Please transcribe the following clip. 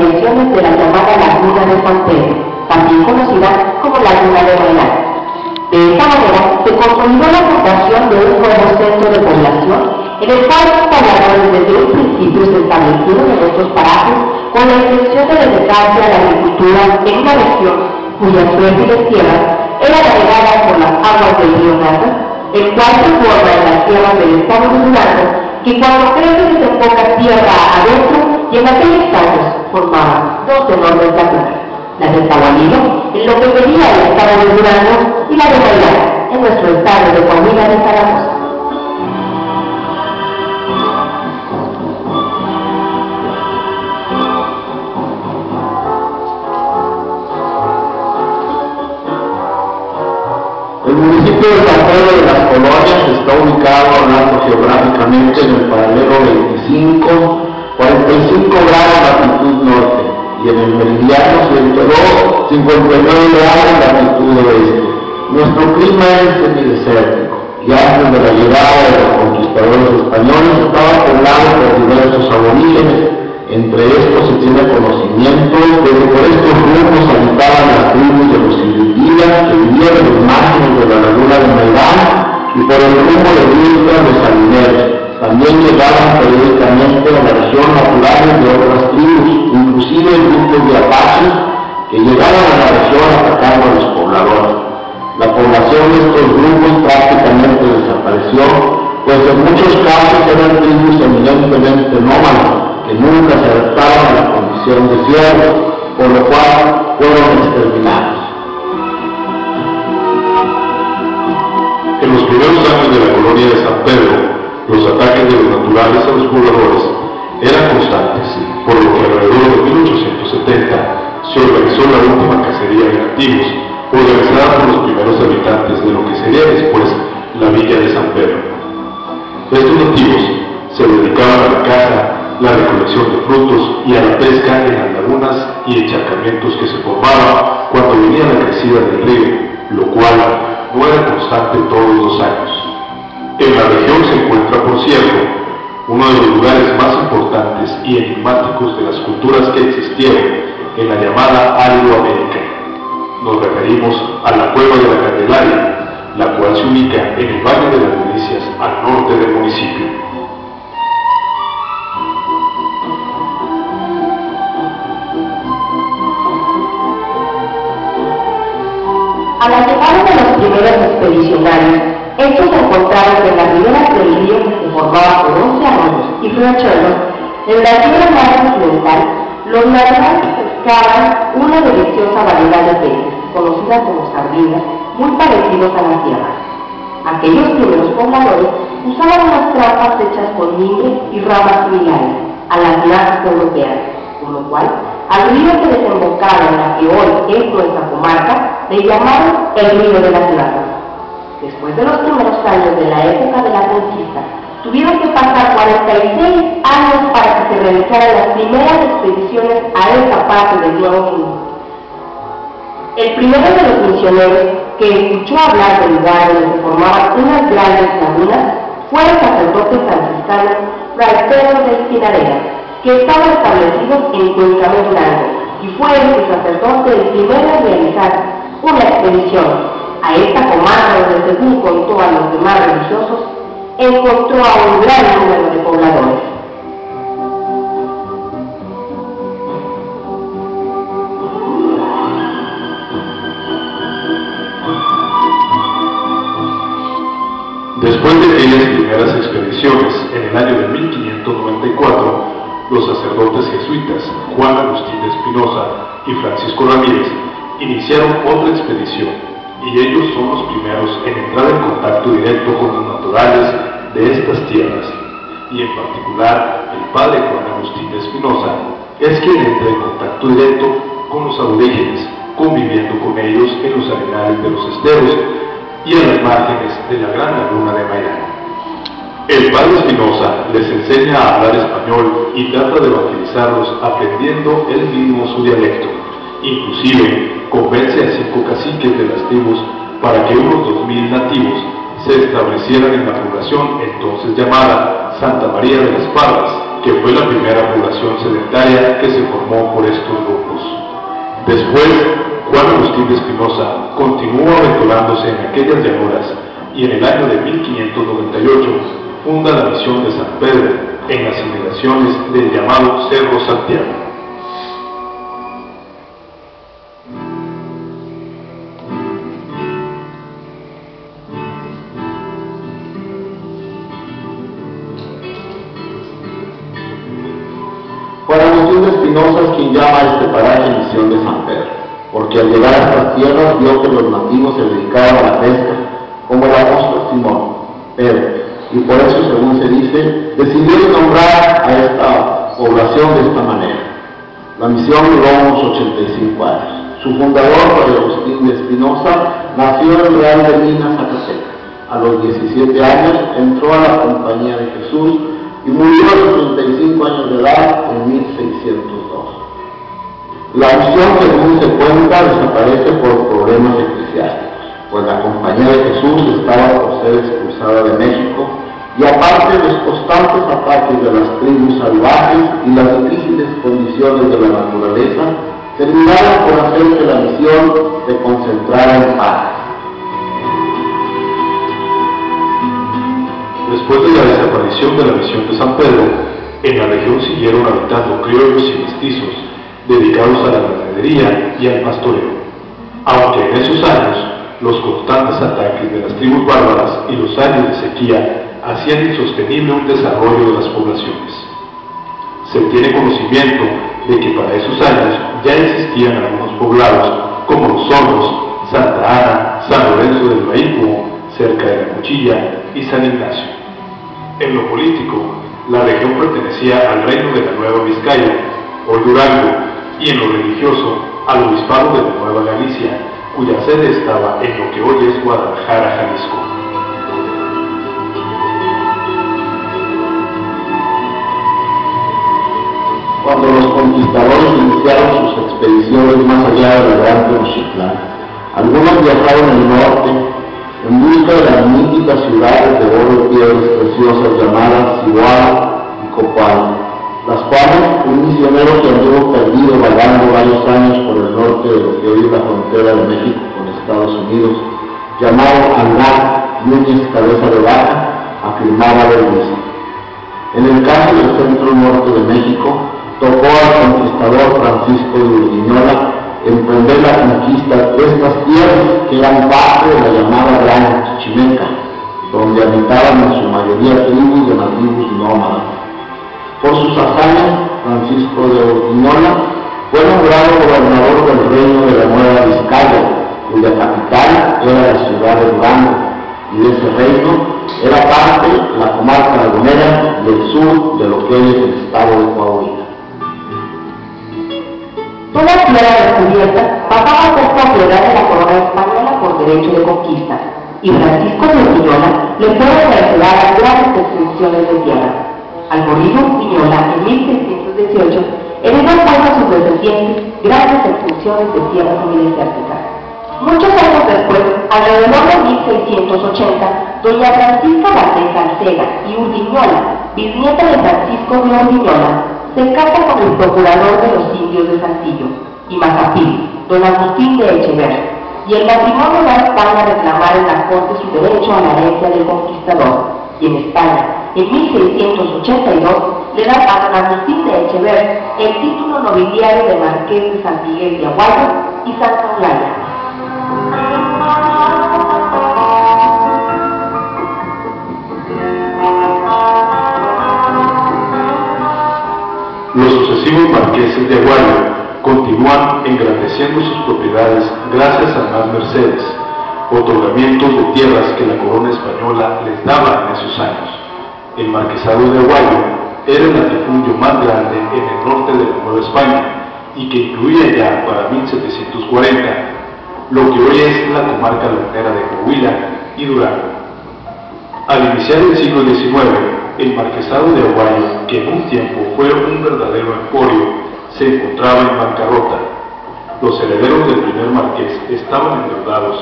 inmediaciones de la llamada Laguna de San Pedro, también conocida como Laguna de Mailán. De esta manera se consolidó la fundación de un nuevo centro de población en el cual los pobladores desde un principio se establecieron en estos parajes con la intención de dedicarse a la agricultura en una región cuyas fértiles tierras eran navegadas por las aguas del río Nata, el cual se forma en las tierras del estado de Durango, que cuando crece se desemboca tierra adentro y en aquellos años formaban dos enormes lagunas, la de Tahualilo, en lo que venía el estado de Durango, y la de Mailán, en nuestro estado de Coahuila de Zaragoza. El municipio de San Pedro de las Colonias está ubicado hablando geográficamente en el paralelo 45 grados de latitud norte y en el meridiano 102, 59 grados de latitud oeste. Nuestro clima es semidesértico y antes de la llegada de los conquistadores españoles estaba poblado por diversos aborígenes. Entre estos se tiene conocimiento de que por estos rumbos habitaban las tribus de los Ilípidas, que vivían en los márgenes de la laguna de Mailán, y por el rumbo de Vilca los Salineros. También llegaban periódicamente a la región naturales de otras tribus, inclusive grupos de apaches que llegaban a la región atacando a los pobladores. La población de estos grupos prácticamente desapareció, pues en muchos casos eran tribus eminentemente nómadas, que nunca se adaptaron a la condición de siervos, por lo cual fueron exterminados. En los primeros años de la colonia de San Pedro, los ataques de los naturales a los pobladores eran constantes, por lo que alrededor de 1870 se organizó la última cacería de nativos, organizada por los primeros habitantes de lo que sería después la villa de San Pedro. Estos nativos se dedicaban a la caza, la recolección de frutos y a la pesca en las lagunas y encharcamientos que se formaban cuando venía la crecida del río, lo cual no era constante todos los años. En la región se encuentra, por cierto, uno de los lugares más importantes y enigmáticos de las culturas que existieron en la llamada Algo-América. Nos referimos a la Cueva de la Candelaria, la cual se ubica en el Valle de las Delicias al norte del municipio. A la llegada de los primeros expedicionarios, estos encontraron que en la ribera del río, que se formaba por 11 arroyos y riachuelos, en la ribera más occidental, los navegantes pescaban una deliciosa variedad de peces, conocida como sardinas, muy parecidos a la tierra. Aquellos primeros pobladores usaban unas trampas hechas con mimbre y ramas similares a las lazas europeas, con lo cual al río que desembocaba en la que hoy es nuestra comarca le llamaron el río de las Latas. Después de los primeros años de la época de la conquista, tuvieron que pasar 46 años para que se realizaran las primeras expediciones a esta parte del Nuevo Mundo. El primero de los misioneros que escuchó hablar del lugar donde se formaban unas grandes lagunas fue el sacerdote franciscano Fray Pedro de Espinarera, que estaba establecido en Cuencamé Durango, y fue el sacerdote el primero en realizar una expedición a esta comarca donde, según contó a los demás religiosos, encontró a un gran número de pobladores. Después de aquellas primeras expediciones, en el año de 1594, los sacerdotes jesuitas Juan Agustín de Espinosa y Francisco Ramírez iniciaron otra expedición, y ellos son los primeros en entrar en contacto directo con los naturales de estas tierras, y en particular el padre Juan Agustín de Espinosa es quien entra en contacto directo con los aborígenes, conviviendo con ellos en los arenales de los esteros y a las márgenes de la gran laguna de Mailán. El padre Espinosa les enseña a hablar español y trata de evangelizarlos aprendiendo él mismo su dialecto. Inclusive convence a 5 caciques de las tribus para que unos 2000 nativos se establecieran en la población entonces llamada Santa María de las Parras, que fue la primera población sedentaria que se formó por estos grupos. Después, Juan Agustín de Espinosa continuó aventurándose en aquellas llanuras y en el año de 1598 funda la misión de San Pedro en las inmediaciones del llamado Cerro Santiago. Juan Agustín de Espinosa es quien llama a este paraje Misión de San Pedro, porque al llegar a estas tierras vio que los nativos se dedicaban a la pesca, como el apóstol Simón Pedro, y por eso, según se dice, decidió nombrar a esta población de esta manera. La misión duró unos 85 años. Su fundador, Juan Agustín de Espinosa, nació en Real de Minas, Zacatecas. A los 17 años entró a la Compañía de Jesús y murió a los 35 años de edad en 1602. La misión, según se cuenta, desaparece por problemas eclesiásticos, pues la Compañía de Jesús estaba por ser expulsada de México, y aparte los constantes ataques de las tribus salvajes y las difíciles condiciones de la naturaleza, terminaron por hacer que la misión se concentrara en paz. Después de la desaparición de la misión de San Pedro, en la región siguieron habitando criollos y mestizos dedicados a la ganadería y al pastoreo, aunque en esos años los constantes ataques de las tribus bárbaras y los años de sequía hacían insostenible un desarrollo de las poblaciones. Se tiene conocimiento de que para esos años ya existían algunos poblados como Los Hornos, Santa Ana, San Lorenzo del Baícuo, cerca de La Cuchilla, y San Ignacio. En lo político, la región pertenecía al reino de la Nueva Vizcaya, hoy Durango, y en lo religioso, al obispado de la Nueva Galicia, cuya sede estaba en lo que hoy es Guadalajara, Jalisco. Cuando los conquistadores iniciaron sus expediciones más allá de la Gran Tenochtitlán, algunos viajaron al norte en busca de las míticas ciudades de oro y piedras preciosas llamadas Zihuala y Copal, las cuales un misionero que anduvo perdido vagando varios años por el norte de lo que hoy es la frontera de México con Estados Unidos, llamado Andrá Núñez Cabeza de Vaca, afirmaba haber visto. En el caso del centro norte de México, tocó al conquistador Francisco de Urdiñola emprender la conquista de estas tierras que eran parte de la llamada Gran Chichimeca, donde habitaban en su mayoría tribus de nativos nómadas. Por sus hazañas, Francisco de Urdiñola fue nombrado gobernador del reino de la Nueva Vizcaya, cuya capital era la ciudad de Durango, y de ese reino era parte la comarca lagunera del sur de lo que hoy es el estado de Coahuila. Toda tierra descubierta pasaba a ser propiedad de la corona española por derecho de conquista, y Francisco de Urdiñola le fueron reservadas grandes extensiones de tierra. Al morir Urdiñola en 1618, heredó a sus descendientes grandes extensiones de tierra semidesertica. Muchos años después, alrededor de 1680, doña Francisca Valdés Salceda y Urdiñola, bisnieta de Francisco de Urdiñola, se casa con el procurador de los indios de Saltillo y Mazapil, don Agustín de Echeverri, y el matrimonio da a España a reclamar en la corte su derecho a la herencia del conquistador, y en España, en 1682, le da a don Agustín de Echeverri el título nobiliario de Marqués de San Miguel de Aguayo y Santa Eulalia. Los sucesivos marqueses de Aguayo continúan engrandeciendo sus propiedades gracias a más mercedes, otorgamientos de tierras que la corona española les daba en esos años. El marquesado de Aguayo era el latifundio más grande en el norte de la Nueva España y que incluía ya para 1740 lo que hoy es la comarca lagunera de Coahuila y Durango. Al iniciar el siglo XIX, el marquesado de Aguayo, que en un tiempo fue un verdadero emporio, se encontraba en bancarrota. Los herederos del primer marqués estaban endeudados